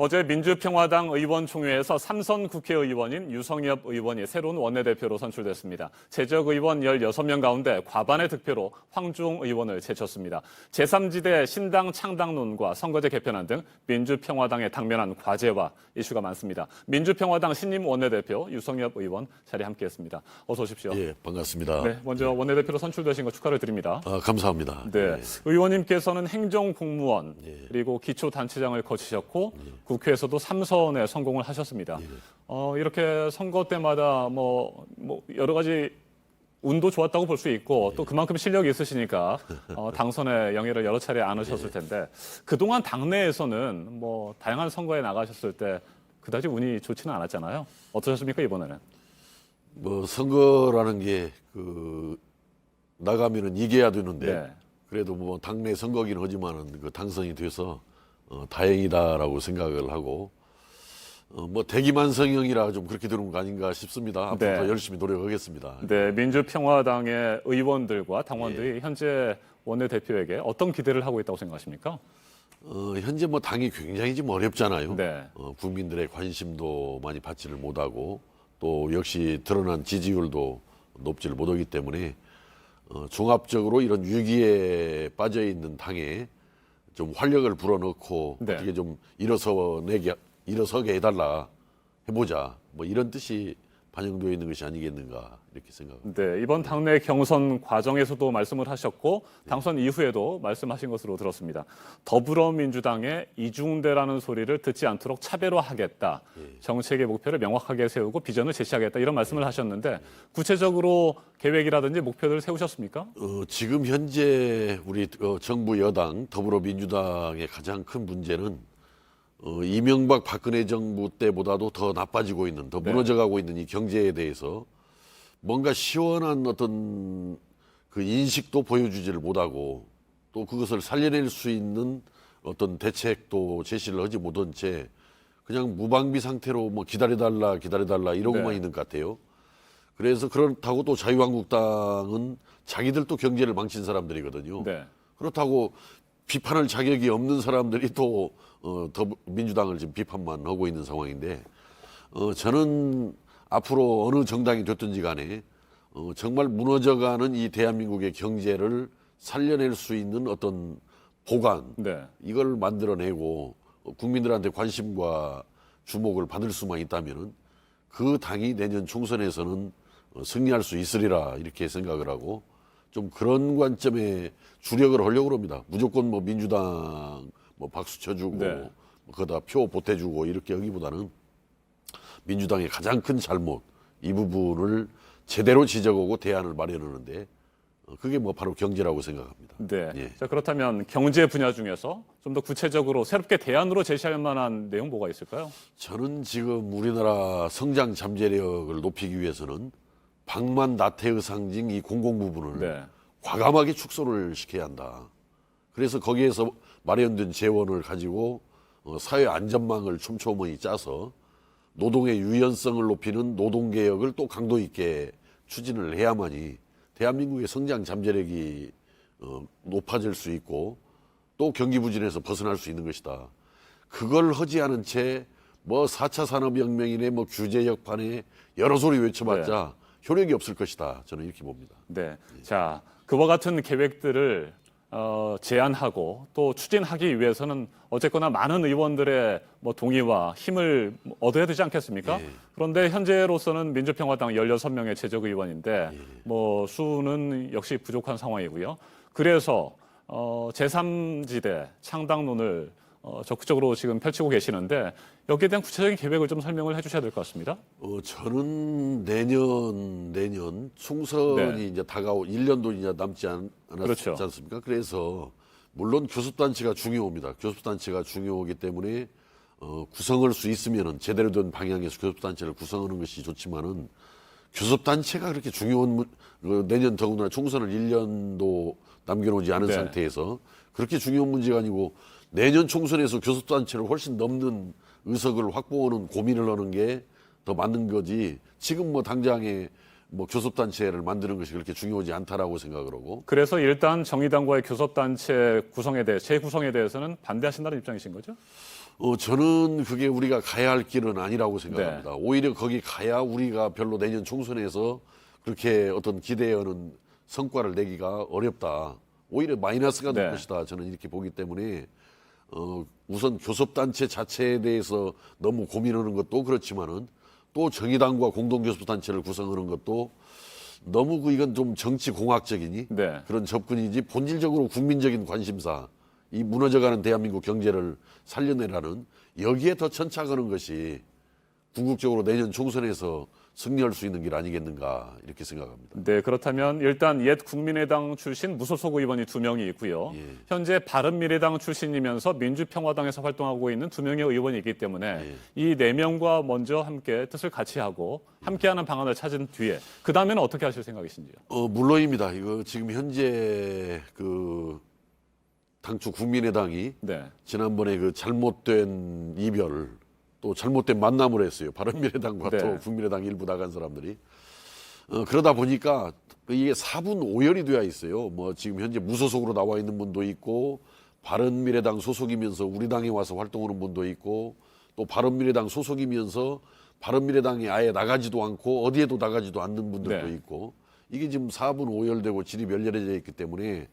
어제 민주평화당 의원총회에서 삼선 국회의원인 유성엽 의원이 새로운 원내대표로 선출됐습니다. 재적 의원 16명 가운데 과반의 득표로 황주홍 의원을 제쳤습니다. 제3지대 신당 창당론과 선거제 개편안 등 민주평화당에 당면한 과제와 이슈가 많습니다. 민주평화당 신임 원내대표 유성엽 의원 자리에 함께했습니다. 어서 오십시오. 예, 반갑습니다. 네, 먼저 원내대표로 선출되신 거 축하를 드립니다. 감사합니다. 네, 예. 의원님께서는 행정공무원 그리고 기초단체장을 거치셨고 국회에서도 3선에 성공을 하셨습니다. 이렇게 선거 때마다 뭐 여러 가지 운도 좋았다고 볼 수 있고 또 그만큼 실력이 있으시니까 당선의 영예를 여러 차례 안으셨을 텐데 그동안 당내에서는 뭐 다양한 선거에 나가셨을 때 그다지 운이 좋지는 않았잖아요. 어떠셨습니까 이번에는? 뭐 선거라는 게 나가면은 이겨야 되는데 네. 그래도 뭐 당내 선거긴 하지만은 당선이 돼서 다행이다라고 생각을 하고 뭐 대기만성형이라 좀 그렇게 되는 거 아닌가 싶습니다. 앞으로 네. 더 열심히 노력하겠습니다. 네, 민주평화당의 의원들과 당원들이 현재 원내대표에게 어떤 기대를 하고 있다고 생각하십니까? 현재 뭐 당이 굉장히 좀 어렵잖아요. 네. 국민들의 관심도 많이 받지를 못하고 또 역시 드러난 지지율도 높지를 못하기 때문에 종합적으로 이런 위기에 빠져 있는 당에 좀 활력을 불어넣고 네. 어떻게 좀 일어서게 해달라 해보자 뭐 이런 뜻이 반영되어 있는 것이 아니겠는가 이렇게 생각합니다. 네, 이번 당내 경선 과정에서도 말씀을 하셨고 당선 이후에도 말씀하신 것으로 들었습니다. 더불어민주당의 이중대라는 소리를 듣지 않도록 차별화하겠다. 정책의 목표를 명확하게 세우고 비전을 제시하겠다. 이런 말씀을 하셨는데 구체적으로 계획이라든지 목표를 세우셨습니까? 지금 현재 우리 정부 여당 더불어민주당의 가장 큰 문제는 이명박 박근혜 정부 때보다도 더 나빠지고 있는, 더 무너져가고 있는 이 경제에 대해서 뭔가 시원한 어떤 그 인식도 보여주지를 못하고 또 그것을 살려낼 수 있는 어떤 대책도 제시를 하지 못한 채 그냥 무방비 상태로 뭐 기다려달라 이러고만 있는 것 같아요. 그래서 그렇다고 또 자유한국당은 자기들도 경제를 망친 사람들이거든요. 네. 그렇다고 비판할 자격이 없는 사람들이 또 민주당을 지금 비판만 하고 있는 상황인데 저는 앞으로 어느 정당이 됐든지 간에 정말 무너져가는 이 대한민국의 경제를 살려낼 수 있는 어떤 보관 이걸 만들어내고 국민들한테 관심과 주목을 받을 수만 있다면은 그 당이 내년 총선에서는 승리할 수 있으리라 이렇게 생각을 하고 좀 그런 관점에 주력을 하려고 합니다. 무조건 뭐 민주당 뭐 박수 쳐주고 거기다 표 보태주고 이렇게 하기보다는 민주당의 가장 큰 잘못 이 부분을 제대로 지적하고 대안을 마련하는데 그게 뭐 바로 경제라고 생각합니다. 네. 예. 자, 그렇다면 경제 분야 중에서 좀 더 구체적으로 새롭게 대안으로 제시할 만한 내용 뭐가 있을까요? 저는 지금 우리나라 성장 잠재력을 높이기 위해서는 방만 나태의 상징 이 공공 부분을 과감하게 축소를 시켜야 한다. 그래서 거기에서 마련된 재원을 가지고 사회 안전망을 촘촘히 짜서 노동의 유연성을 높이는 노동개혁을 또 강도 있게 추진을 해야만이 대한민국의 성장 잠재력이 높아질 수 있고 또 경기 부진에서 벗어날 수 있는 것이다. 그걸 하지 않은 채 뭐 4차 산업혁명이네 뭐 규제 역판에 여러 소리 외쳐봤자 효력이 없을 것이다. 저는 이렇게 봅니다. 네. 자, 그와 같은 계획들을 제안하고 또 추진하기 위해서는 어쨌거나 많은 의원들의 뭐 동의와 힘을 얻어야 되지 않겠습니까? 그런데 현재로서는 민주평화당 16명의 재적 의원인데 뭐 수는 역시 부족한 상황이고요. 그래서 제3지대 창당론을 적극적으로 지금 펼치고 계시는데 여기에 대한 구체적인 계획을 좀 설명을 해주셔야 될 것 같습니다. 저는 내년 총선이 이제 다가오 1년도 이제 남지 않았지 않습니까? 그래서 물론 교섭단체가 중요합니다. 교섭단체가 중요하기 때문에 구성할 수 있으면은 제대로 된 방향에서 교섭단체를 구성하는 것이 좋지만은 교섭단체가 그렇게 중요한 내년 더군다나 총선을 1년도 남겨놓지 않은 상태에서 그렇게 중요한 문제가 아니고 내년 총선에서 교섭단체를 훨씬 넘는 의석을 확보하는 고민을 하는 게 더 맞는 거지. 지금 뭐 당장에 뭐 교섭단체를 만드는 것이 그렇게 중요하지 않다라고 생각을 하고. 그래서 일단 정의당과의 교섭단체 구성에 대해 재구성에 대해서는 반대하신다는 입장이신 거죠? 저는 그게 우리가 가야 할 길은 아니라고 생각합니다. 오히려 거기 가야 우리가 별로 내년 총선에서 그렇게 어떤 기대하는 성과를 내기가 어렵다. 오히려 마이너스가 될 것이다. 저는 이렇게 보기 때문에 우선 교섭단체 자체에 대해서 너무 고민하는 것도 그렇지만은 또 정의당과 공동교섭단체를 구성하는 것도 너무 이건 좀 정치공학적이니 그런 접근이지 본질적으로 국민적인 관심사, 이 무너져가는 대한민국 경제를 살려내라는 여기에 더 천착하는 것이 궁극적으로 내년 총선에서 승리할 수 있는 길 아니겠는가 이렇게 생각합니다. 네, 그렇다면 일단 옛 국민의당 출신 무소속 의원이 2명이 있고요. 현재 바른미래당 출신이면서 민주평화당에서 활동하고 있는 2명의 의원이 있기 때문에 이 4명과 먼저 함께 뜻을 같이 하고 함께하는 방안을 찾은 뒤에 그 다음에는 어떻게 하실 생각이신지요? 물론입니다. 이거 지금 현재 그 당초 국민의당이 지난번에 그 잘못된 이별 또 잘못된 만남을 했어요. 바른미래당과 또 국민의당 일부 나간 사람들이. 그러다 보니까 이게 4분 5열이 되어 있어요. 뭐 지금 현재 무소속으로 나와 있는 분도 있고 바른미래당 소속이면서 우리 당에 와서 활동하는 분도 있고 또 바른미래당 소속이면서 바른미래당에 아예 나가지도 않고 어디에도 나가지도 않는 분들도 있고 이게 지금 4분 5열되고 질이 멸렬해져 있기 때문에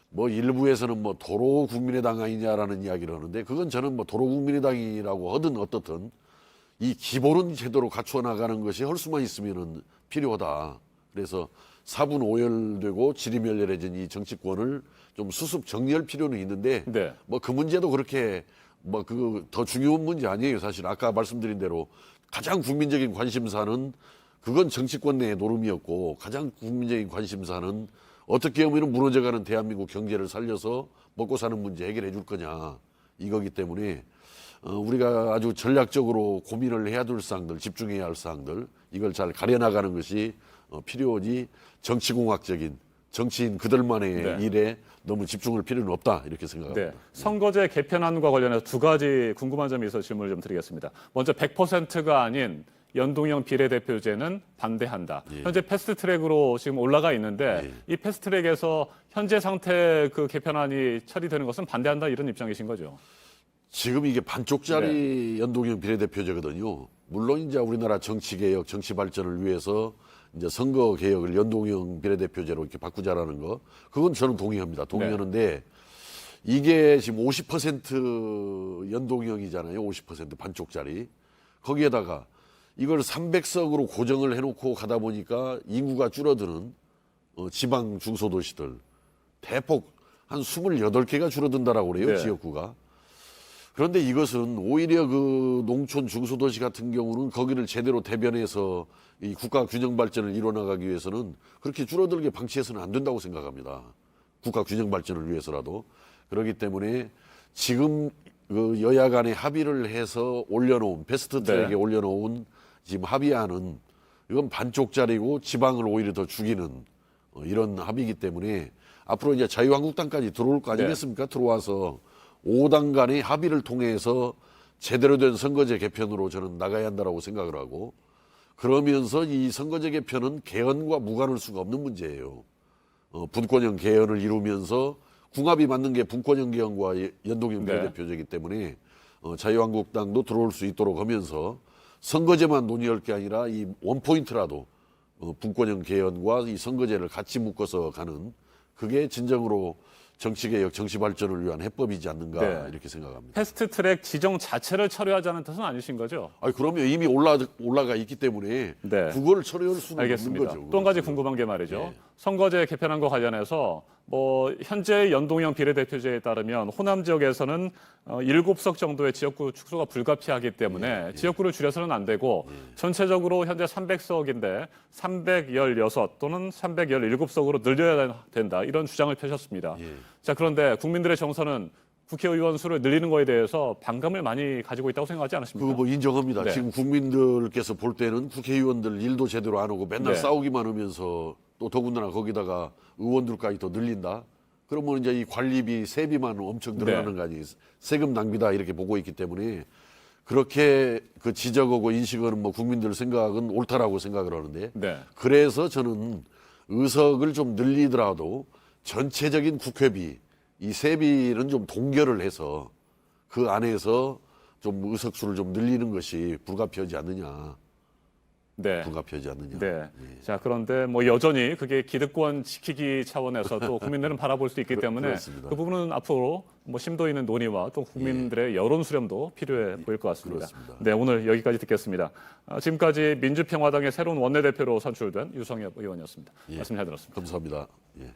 뭐 일부에서는 뭐 도로 국민의당 아니냐라는 이야기를 하는데 그건 저는 뭐 도로 국민의당이라고 하든 어떻든 이 기본은 제대로 갖추어 나가는 것이 할 수만 있으면은 필요하다. 그래서 4분 5열되고 질이 멸렬해진 이 정치권을 좀 수습 정리할 필요는 있는데 뭐 그 문제도 그렇게 뭐 그 더 중요한 문제 아니에요. 사실 아까 말씀드린 대로 가장 국민적인 관심사는 그건 정치권 내의 노름이었고 가장 국민적인 관심사는 어떻게 하면 무너져가는 대한민국 경제를 살려서 먹고 사는 문제 해결해 줄 거냐 이거기 때문에 우리가 아주 전략적으로 고민을 해야 될 사항들, 집중해야 할 사항들 이걸 잘 가려나가는 것이 필요하지 정치공학적인 정치인 그들만의 일에 너무 집중할 필요는 없다 이렇게 생각합니다. 선거제 개편안과 관련해서 2가지 궁금한 점이 있어서 질문을 좀 드리겠습니다. 먼저 100%가 아닌 연동형 비례대표제는 반대한다. 현재 패스트트랙으로 지금 올라가 있는데 이 패스트트랙에서 현재 상태 그 개편안이 처리되는 것은 반대한다 이런 입장이신 거죠? 지금 이게 반쪽짜리 연동형 비례대표제거든요. 물론 이제 우리나라 정치개혁, 정치 발전을 위해서 이제 선거 개혁을 연동형 비례대표제로 이렇게 바꾸자라는 거, 그건 저는 동의합니다. 동의하는데 이게 지금 50% 연동형이잖아요. 50% 반쪽짜리. 거기에다가 이걸 300석으로 고정을 해놓고 가다 보니까 인구가 줄어드는 지방 중소도시들 대폭 한 28개가 줄어든다라고 그래요. 지역구가. 그런데 이것은 오히려 그 농촌 중소도시 같은 경우는 거기를 제대로 대변해서 이 국가 균형 발전을 이뤄나가기 위해서는 그렇게 줄어들게 방치해서는 안 된다고 생각합니다. 국가 균형 발전을 위해서라도. 그렇기 때문에 지금 그 여야 간에 합의를 해서 올려놓은 패스트 트랙에 올려놓은 지금 합의안은 이건 반쪽짜리고 지방을 오히려 더 죽이는 이런 합의이기 때문에 앞으로 이제 자유한국당까지 들어올 거 아니겠습니까? 들어와서 5당 간의 합의를 통해서 제대로 된 선거제 개편으로 저는 나가야 한다라고 생각을 하고 그러면서 이 선거제 개편은 개헌과 무관할 수가 없는 문제예요. 분권형 개헌을 이루면서 궁합이 맞는 게 분권형 개헌과 연동형 비례대표제이기 때문에 자유한국당도 들어올 수 있도록 하면서 선거제만 논의할 게 아니라 이 원포인트라도 분권형 개헌과 이 선거제를 같이 묶어서 가는 그게 진정으로 정치개혁, 정치발전을 위한 해법이지 않는가 이렇게 생각합니다. 패스트트랙 지정 자체를 처리하자는 뜻은 아니신 거죠? 그럼요. 이미 올라가 있기 때문에 그걸 처리할 수는 알겠습니다. 없는 거죠. 또 한 가지 궁금한 게 말이죠. 선거제 개편안과 관련해서 뭐 현재 연동형 비례대표제에 따르면 호남 지역에서는 7석 정도의 지역구 축소가 불가피하기 때문에 지역구를 줄여서는 안 되고 전체적으로 현재 300석인데 316 또는 317석으로 늘려야 된다 이런 주장을 펴셨습니다. 자, 그런데 국민들의 정서는 국회의원 수를 늘리는 거에 대해서 반감을 많이 가지고 있다고 생각하지 않으십니까? 그거 뭐 인정합니다. 지금 국민들께서 볼 때는 국회의원들 일도 제대로 안 하고 맨날 싸우기만 하면서 또 더군다나 거기다가 의원들까지 더 늘린다. 그러면 이제 이 관리비, 세비만 엄청 늘어나는 거 아니에요. 세금 낭비다 이렇게 보고 있기 때문에 그렇게 그 지적하고 인식하는 뭐 국민들 생각은 옳다라고 생각을 하는데 그래서 저는 의석을 좀 늘리더라도 전체적인 국회비, 이 세비는 좀 동결을 해서 그 안에서 좀 의석수를 좀 늘리는 것이 불가피하지 않느냐. 네. 불가피하지 않느냐. 네. 자, 그런데 뭐 여전히 그게 기득권 지키기 차원에서 또 국민들은 바라볼 수 있기 때문에 그렇습니다. 그 부분은 앞으로 뭐 심도 있는 논의와 또 국민들의 여론 수렴도 필요해 보일 것 같습니다. 그렇습니다. 네, 오늘 여기까지 듣겠습니다. 지금까지 민주평화당의 새로운 원내대표로 선출된 유성엽 의원이었습니다. 말씀 잘 들었습니다. 감사합니다. 예.